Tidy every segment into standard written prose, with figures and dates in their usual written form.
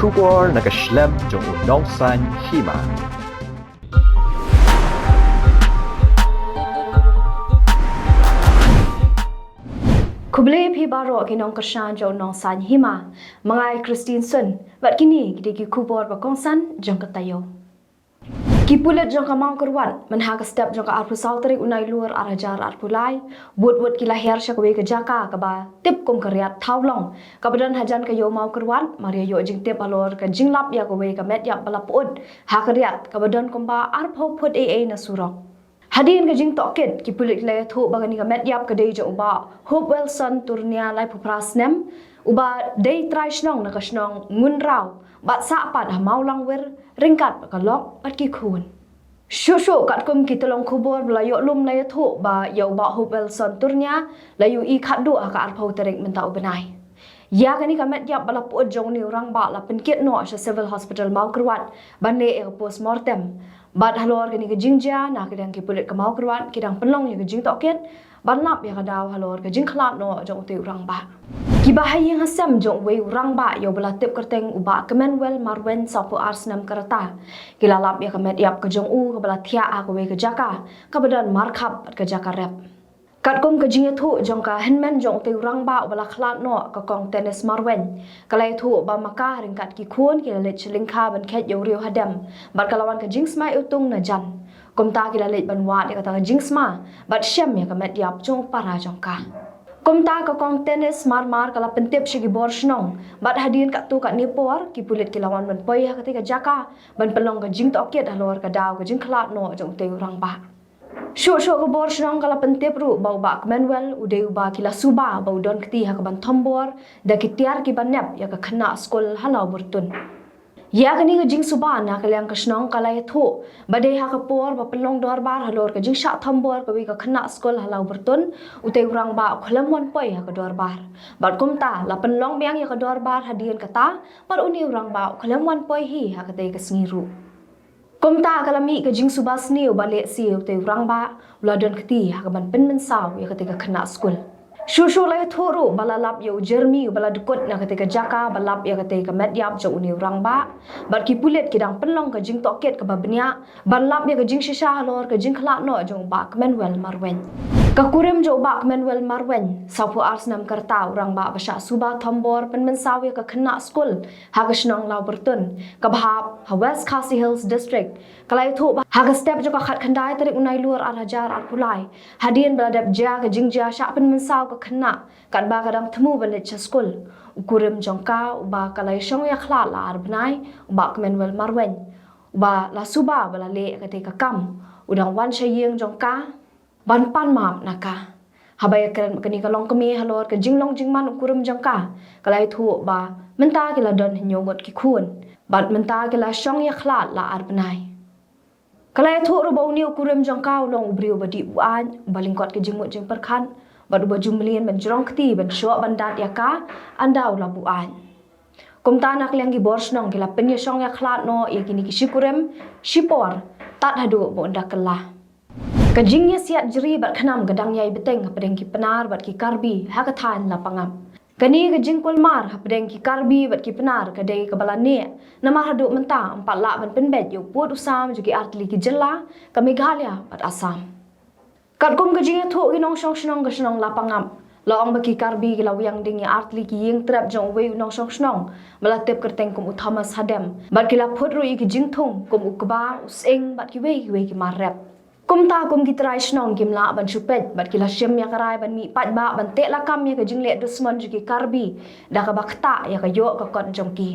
kubor nakaslem jong unongsan hima. Kuble phi baro kinong kershan jo nong san hima mangai Christine Sun bat kini gidi kubor ba kongsan jong katayo. Kipulet jong kamang kurwan menha ka step jong ka arpu sautri unai luar arajar arpulai buat kila her syakwe ke jaka ka ba tip kum karyat thaulong ka badan hajan ka yo mau kurwan maria yo jing tip alor ka jinglap ya ka we ka met ya balapud ha karyat ka badan kum ba arpo phut e na surok. Hadin ka jing toket kipulet le thu bagani ka met yap ka dei jo ba Hope Wilson turnia lai puprasnem uba dei traishnong na kashnong ngunraw bat sa pat ha maulang wer ringkat ka lok pat ki khun shushu kat kum ki tolong khubor bla yo lum la thu ba yo ba Hope Wilson turnia la yu i khat du ka arpau terek mentau benai ya kani ka met yap bala pu jong ni orang ba la penkiet no sha civil hospital mau kerwat bane e post mortem bat halor kani ka jingja na kedang ki pulit ka mau kerwat kidang penlong ya ka jing toket ban lap ya ka daw halor ka jing khlat no jong ti orang ba ki bahaya hasam jong we orang ba yo bala tip kerteng uba Commonwealth marwen sapu arsnam karata kila lap ya ka met yap ka jong u ka bala thia a ka we ka jaka ka badan markhap ka jaka rep kat kum ka jing thu jong ka henmen jong ti orang ba bala khlat no ka kong tennis marwen kalai thu ba maka ringkat ki khun ki le chilingkha ban khet yo riu hadam bat kalawan ka jing smai utung na jan kum ta ki le ban wa de ka ta jing sma bat shem ya ka met yap jong para jong ka kum ta ka kong tennis mar kala pentip shigi bor shnong bat hadin ka tu ka ni por ki pulit ki lawan ban poi ha ka ti ka jaka ban pelong ka jing to ket halor ka daw ka jing khlat no jong ti orang ba Sho ka bor shnong kala pentip ru bau ba Commonwealth ude ba kila suba bau don kti ha ka ban thombor da ki tiar ki ban nep ya ka khna skol halau burtun ya kani ka jing suba na kalyang ka shnong kala ya thu bade ha ka por ba pelong dor bar halor ka jing sha thombor ka wi ka khna skol halau burtun ute urang ba kholam mon poi ha ka dor bar bat kum ta la penlong biang ya ka dor bar hadian kata par uni urang ba kholam mon poi hi ha ka te ka sngiru kum ta kalami ka jing suba sniu ba le siu te urang ba ladon kti ha ka ban pen men saw ya ka te ka khna skol Shushu lai thuru balalap yo jermi bala dukut na ketika jaka balap ya ketika met yap jo uni orang ba bat ki pulet kidang penlong ka jing toket ka babnya balap ya ka jing shisha halor ka jing khlak no jong ba Commonwealth marwen ka kurim jo ba Commonwealth marwen sapu arsnam karta orang ba basha suba thombor pen men saw ya ka khna skul ha ka shnong law bertun ka bhap ha West Khasi Hills district kalai thu ha ka step jo ka khat khandai tarik unai luar al hajar al pulai hadien baladap ja ka jing ja sha pen men saw ka khna kan ba kadang themu balet chaskul ukurim jongka uba kalai shong ya khla la arbnai uba Commonwealth marwen uba la suba bala le ka te ka kam udang wan shayeng jongka ban pan map naka habaya kren kani ka long kami halor ka jinglong jingman ukurim jongka kalai thu ba menta kila don nyongot ki khun bat menta kila shong ya khla la arbnai kalai thu ro bau ni ukurim jongka long ubriu badi uan balingkot ke jingmut jing perkhan badu baju melian ban jerong kti ban syok ban dat ya ka andau labuan kum ta nak liang gi bors nong kila penya shong ya khlat no ya kini ki shikurem shipor tat hadu bo ndak kala kajing ya siat jeri bat khanam gadang yai beteng pedeng ki penar bat ki karbi ha ka than la pangam kani kajing kulmar ha pedeng ki karbi bat ki penar ka dei ka balane namar hadu menta empat la ban penbet yo put usam jugi artli ki jella ka Meghalaya bat Assam kat kum ka jing thu ki nong shnong ka shnong la pangam la ong ba ki karbi ki la wiang ding ya artli ki yeng trap jong we nong shnong bala tep kerteng kum Thomas Hadem bat ki la phut ru ki jing thung kum ukba useng bat ki we ki marrep kum ta kum ki trai shnong kim la ban chupet bat ki la shem ya karai ban mi pat ba ban te la kam ya ka jing le dusman ju ki karbi da ka bakta ya ka yo ka kon jong ki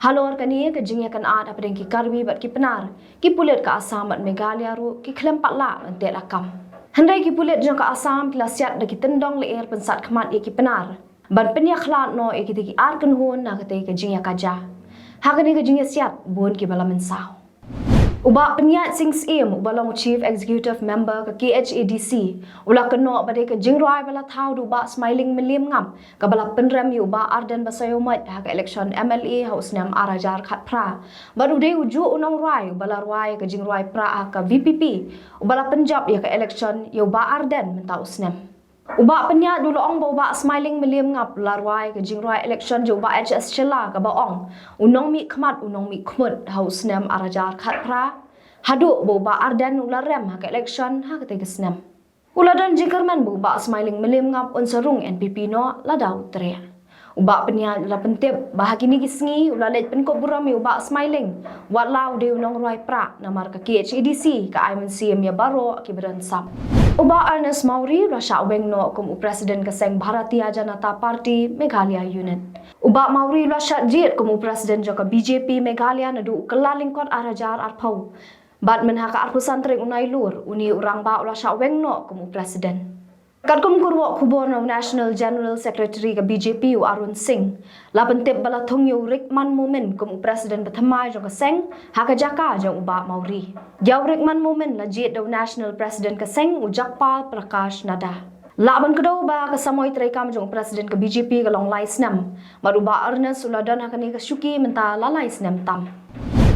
halor kani ka jing ya kan at apdeng ki karbi bat ki penar ki pulet ka Assam bat Meghalaya ru ki khlem pat la ban te la kam Handai ki pulet jong ka Assam kila siat da ki tendong le er pensat khamat ye ki penar ban penya khlat no ye ki ti ar kan hon na ka te ka jing ya kaja ha ka ni ka jing ya siat bon ki bala men saw uba penyat sing sim ubalong chief executive member ka KHADC ula keno bade ka jing roi bala thau du ba smiling melim ngam ka bala penrem yu ba arden basayo mat ha ka election MLA house nam arajar khat pra baru de uju unong roi bala roi ka jing roi pra ka VPP ubala Punjab ya ka election yu ba arden menta usnem Uba penya dulu ong ba smiling meliam ngap larwai ke jingrai election jo ba HS chela ka ba ong unong mi khmat unong mi khmut haus nem arajar khat pra hadu ba ardan ularem ha ke election ha ke snem uladan jikerman ba smiling meliam ngap unsarung NPP no ladau tre uba penya la pentep bahagini kisngi ulalet pen ko burami uba smiling watlau de unong roi pra namar ka KHEDC ka IMCM ya baro ki beransam Uba Ernest Mauri Rasha Wengno kum Presiden Keseng Bharatiya Janata Party Meghalaya Unit. Uba Mauri Rasha Jit kum Presiden Joka BJP Meghalaya nadu kelalingkot arajar arpau. Bat menhaka arpusantring unai lur uni urang ba Rasha Wengno kum Presiden. Kadkum kurwo kubor no National General Secretary ke BJP Arun Singh. La pentip bala thongyo Rickman Moment kum Presiden Bethamai Joka Seng haka jaka jong uba Mauri. Yaw Rickman Moment la jit do National President ke Seng ujakpal Prakash Nada. Laban kedau ba kasamoy trekam jong Presiden ke BJP ke long lai snam. Maruba Ernest uladan hakani ke syuki menta lalai snam tam.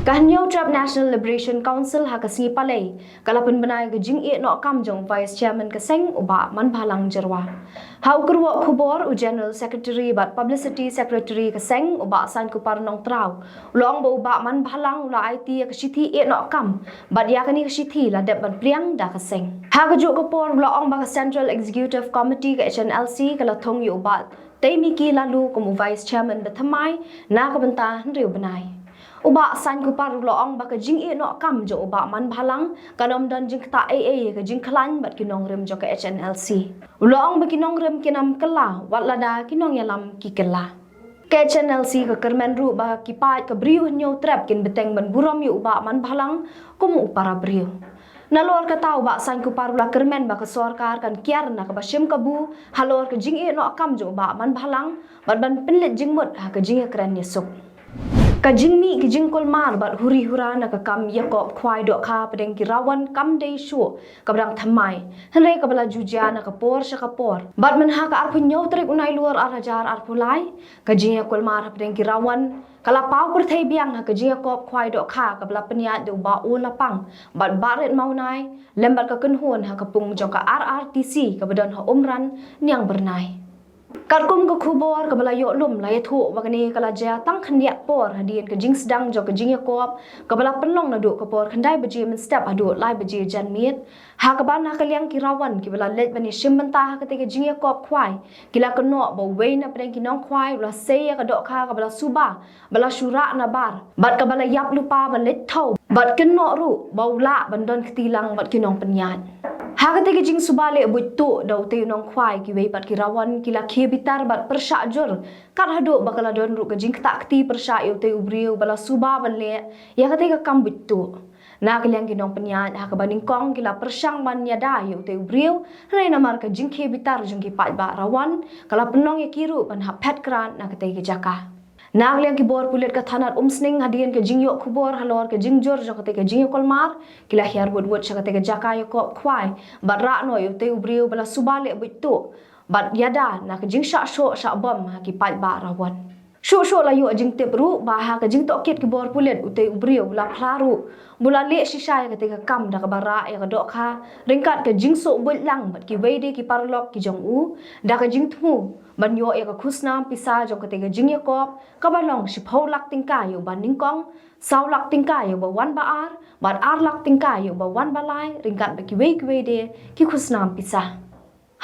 Kahnyo Trap National Liberation Council ha kasngi palai kalapan benai ke jing no kam jong Vice Chairman ke Seng uba man bhalang jerwa. Hau kurwo khubor u General Secretary bat Publicity Secretary ke Seng uba san kupar nong trau. Long ba uba man bhalang ula IT ke sithi no kam bat ya kani ke sithi la dep ban priang da ke Seng. Ha ke juk kupor ula ong ba ke Central Executive Committee ke HNLC ke la thong yu uba Taimiki lalu kumu Vice Chairman Bethamai na ke benta riu benai. Uba san kupar loong baka jing no kam jo uba man bhalang kanom dan jing ta AA ke jing klan bat kinong rem jo ke HNLC. Loong ba kinong rem kinam kala watlada kinong yalam ki kala. Ke HNLC ke kermen ru ba kipat ke briu nyo trap kin beteng ban buram yu uba man bhalang kumu para briu. Nalor ka tau ba san kupar la kermen ba ke sorkar kan kiar na ka basim kabu halor ke jing no kam jo uba man bhalang bat ban penlet jing mut ha ke jing kran yesuk. Kajing mi kijing kolmar bat huri hura na kakam yakop kwai dok kha pedeng kirawan kam dei shu kabrang thamai hanai kabala juja na kapor sha kapor bat men ha ka arpu nyaw trik unai luar arajar arpulai kajing kolmar pedeng kirawan kala pau kur thei biang ha kajing yakop kwai dok kha kabala penya de ba u lapang bat baret maunai lembat ka kenhun ha kapung joka RRTC kabadon ha umran niang bernai Karkum ke khubor ke balayo lum la yathu wakani kala ja tang khniat por hadien ke jing sedang jo ke jing yakop ke bala penlong na du ke por khandai beji men step adu lai beji jan miet ha ke ban ha kaliang kirawan ki bala let bani shimbanta ha ke te jing yakop khwai kila keno bo we na preng kinong khwai la se ka dok kha ke bala suba bala syura na bar bat ke bala yap lupa ban let thau bat keno ru baula bandon ketilang bat kinong penyat Hakate jing subale butu dau te nong khwai ki wei pat kirawan kila khe bitar bat persha jur kat hado bakala don ru ke jing takti persha eu te ubriu bala suba banle ya kate ka kam butu na kaliang kinong penya ha ka baning kong kila persang ban yada eu te ubriu rei namar ka jing khe bitar jung ki pat ba rawan kala penong ya kiru ban ha phet kran na kate ki jaka Nagliang kibor pulit ka thanat umsning hadian ke jingyo kubor halor ke jingjor jo kate ke jingyo kolmar kila hiar wud sa kate ke jaka yo kop khwai bat ra no yo te ubriu bala subale bitu bat yada na ke jing sha sho sha bom ha ki pat ba rawan sho la yo jing tip ru ba ha ke jing tokit kibor pulit ute ubriu la plaru bula le shisha ya kate ke kam da ka bara ya ka dok kha ringkat ke jing so bul lang bat ki weide ki parlok ki jong u da ka jing thu ban yo ya ka khusnam pisa jong kate ke jing yakop ka balong si phau lak tingka yo ban ning kong sau lak tingka yo ba wan ba ar bat ar lak tingka yo ba wan ba lai ringkat ba ki weide ki khusnam pisa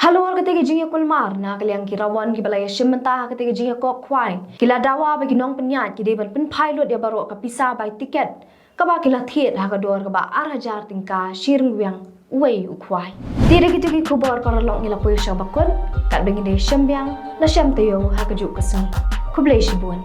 Halor kate ke jing yakul mar na kaliang kirawan ki balaya shimenta kate ke jing yakop khwai kila dawa ba kinong penyat ki de ban pen pilot ya baro ka pisa by ticket ka ba kila thiet ha ka dor ka ba ar tingka shirng wiang Wei ukwai. Tidak gitu ki kubor korolong ngila puyo siya bakun. Kat bengin de siyambiang na siyam tayo hakajuk kasang. Kublay sibuan.